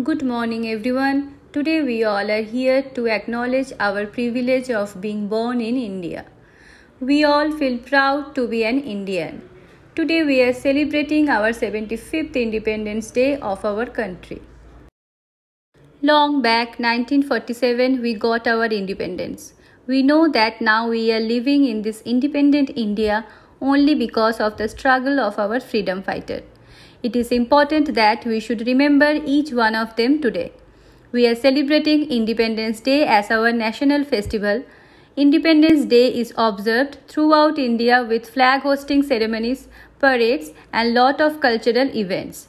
Good morning, everyone. Today, we all are here to acknowledge our privilege of being born in India. We all feel proud to be an Indian. Today, we are celebrating our 75th Independence Day of our country. Long back, 1947, we got our independence. We know that now we are living in this independent India only because of the struggle of our freedom fighters. It is important that we should remember each one of them today. We are celebrating Independence Day as our national festival. Independence Day is observed throughout India with flag hosting ceremonies, parades, and lot of cultural events.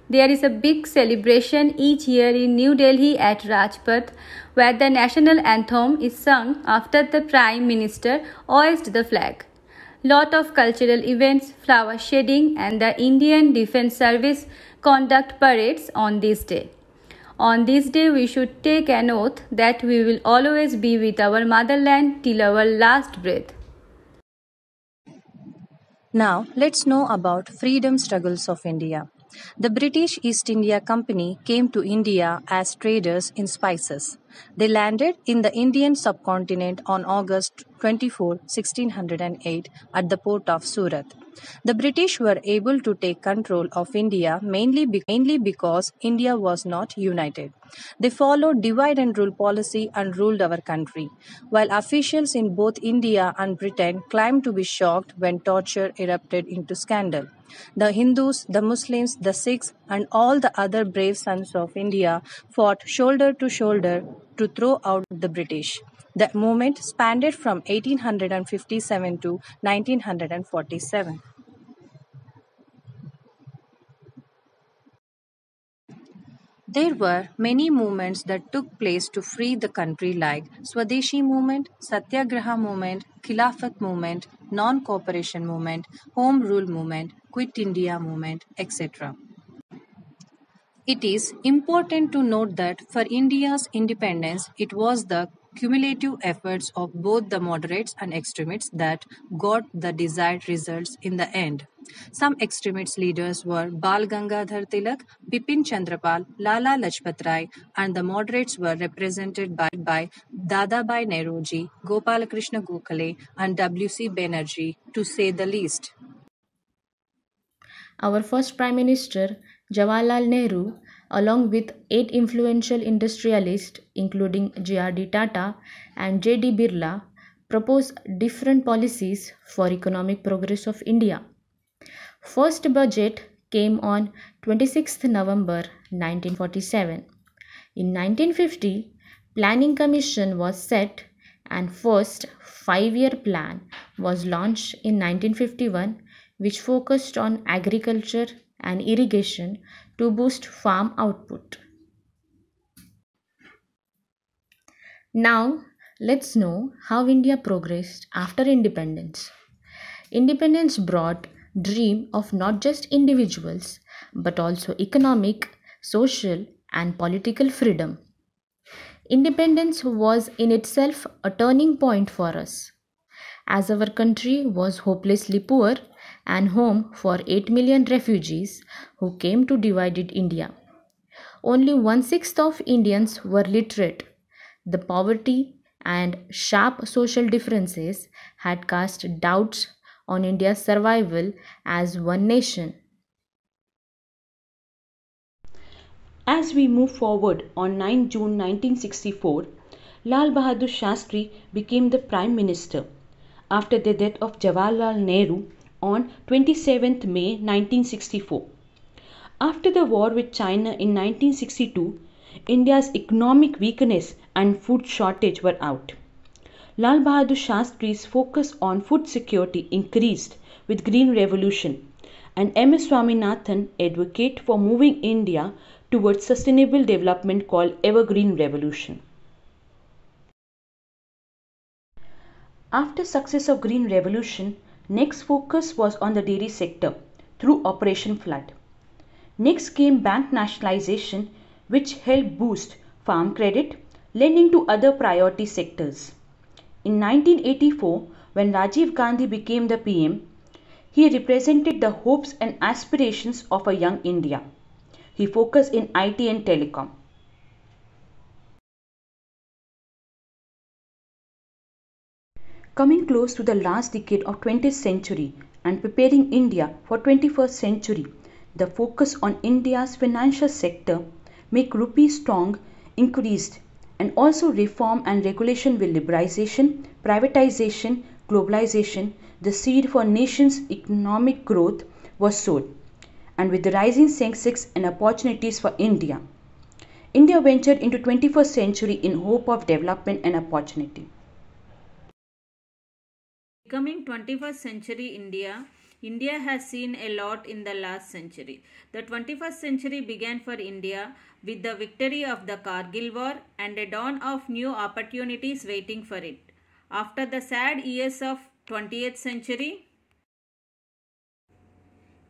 There is a big celebration each year in New Delhi at Rajpath where the national anthem is sung after the Prime Minister hoists the flag. Lot of cultural events, flower shedding and the Indian Defence Service conduct parades on this day. On this day we should take an oath that we will always be with our motherland till our last breath. Now, let's know about freedom struggles of India. The British East India Company came to India as traders in spices. They landed in the Indian subcontinent on August 24, 1608 at the port of Surat. The British were able to take control of India mainly because India was not united. They followed divide and rule policy and ruled our country, while officials in both India and Britain claimed to be shocked when torture erupted into scandal. The Hindus, the Muslims, the Sikhs, and all the other brave sons of India fought shoulder to shoulder to throw out the British. The movement spanned from 1857 to 1947. There were many movements that took place to free the country like Swadeshi movement, Satyagraha movement, Khilafat movement, non-cooperation movement, home rule movement, quit India movement, etc. It is important to note that for India's independence, it was the cumulative efforts of both the moderates and extremists that got the desired results in the end. Some extremist leaders were Bal Gangadhar Tilak, Bipin Chandrapal, Lala Lajpat Rai, and the moderates were represented by Dadabhai Nehruji, Gopalakrishna Gokhale, and W.C. Banerjee, to say the least. Our first Prime Minister, Jawaharlal Nehru, along with 8 influential industrialists, including J.R.D. Tata and J.D. Birla, proposed different policies for economic progress of India. First budget came on 26th November 1947. In 1950, Planning Commission was set and first 5-year plan was launched in 1951, which focused on agriculture and irrigation to boost farm output. Now, let's know how India progressed after independence. Independence brought dream of not just individuals but also economic, social and political freedom. Independence was in itself a turning point for us, as our country was hopelessly poor and home for 8 million refugees who came to divided India. Only 1/6 of Indians were literate. The poverty and sharp social differences had cast doubts on India's survival as one nation. As we move forward on 9 June 1964, Lal Bahadur Shastri became the Prime Minister after the death of Jawaharlal Nehru on 27th May 1964. After the war with China in 1962, India's economic weakness and food shortage were out. Lal Bahadur Shastri's focus on food security increased with Green Revolution, and M.S. Swaminathan advocate for moving India towards sustainable development called Evergreen Revolution. After success of Green Revolution, next focus was on the dairy sector through Operation Flood. Next came bank nationalization, which helped boost farm credit, lending to other priority sectors. In 1984, when Rajiv Gandhi became the PM, he represented the hopes and aspirations of a young India. He focused in IT and telecom. Coming close to the last decade of 20th century and preparing India for 21st century, the focus on India's financial sector make rupee strong increased, and also reform and regulation with liberalization, privatization, globalization, the seed for nation's economic growth was sowed, and with the rising Sensex and opportunities for India. India ventured into 21st century in hope of development and opportunity. Becoming 21st century India has seen a lot in the last century. The 21st century began for India with the victory of the Kargil War and a dawn of new opportunities waiting for it. After the sad years of 20th century,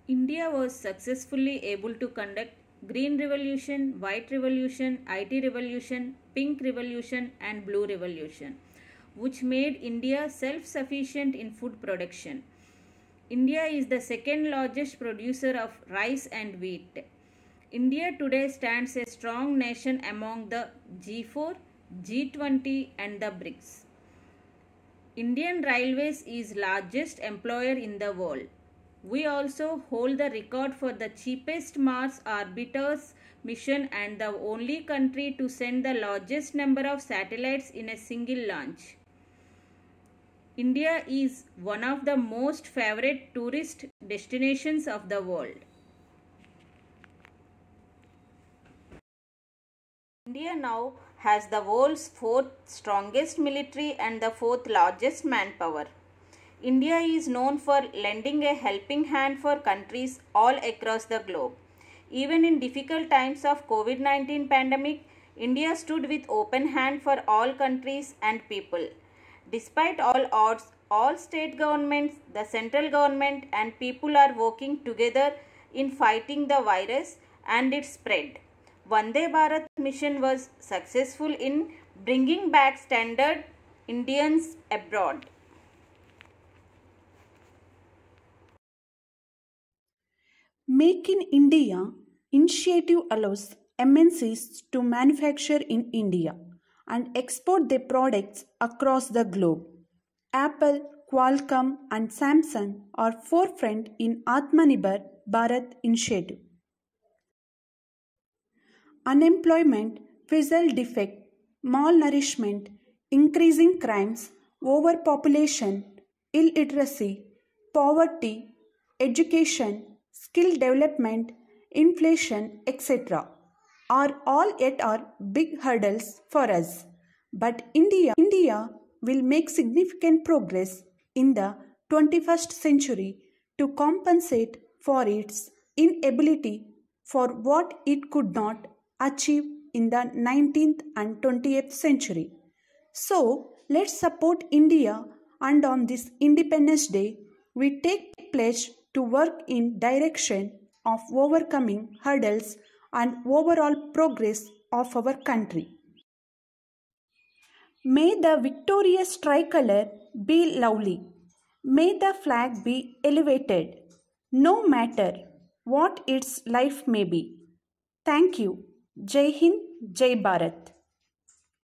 India was successfully able to conduct Green Revolution, White Revolution, IT Revolution, Pink Revolution and Blue Revolution, which made India self-sufficient in food production. India is the second largest producer of rice and wheat. India today stands a strong nation among the G4, G20 and the BRICS. Indian Railways is largest employer in the world. We also hold the record for the cheapest Mars orbiter's mission and the only country to send the largest number of satellites in a single launch. India is one of the most favorite tourist destinations of the world. India now has the world's fourth strongest military and the fourth largest manpower. India is known for lending a helping hand for countries all across the globe. Even in difficult times of COVID-19 pandemic, India stood with open hand for all countries and people. Despite all odds, all state governments, the central government and people are working together in fighting the virus and its spread. Vande Bharat mission was successful in bringing back standard Indians abroad. Make in India initiative allows MNCs to manufacture in India and export their products across the globe. Apple, Qualcomm and Samsung are forefront in Atmanirbhar Bharat initiative. Unemployment, visual defect, malnourishment, increasing crimes, overpopulation, illiteracy, poverty, education, skill development, inflation, etc. are all yet are big hurdles for us. But India will make significant progress in the 21st century to compensate for its inability for what it could not achieve in the 19th and 20th century. So, let's support India, and on this Independence Day, we take pledge to work in direction of overcoming hurdles and overall progress of our country. May the victorious tricolor be lovely. May the flag be elevated, no matter what its life may be. Thank you. Jai Hind, Jai Bharat.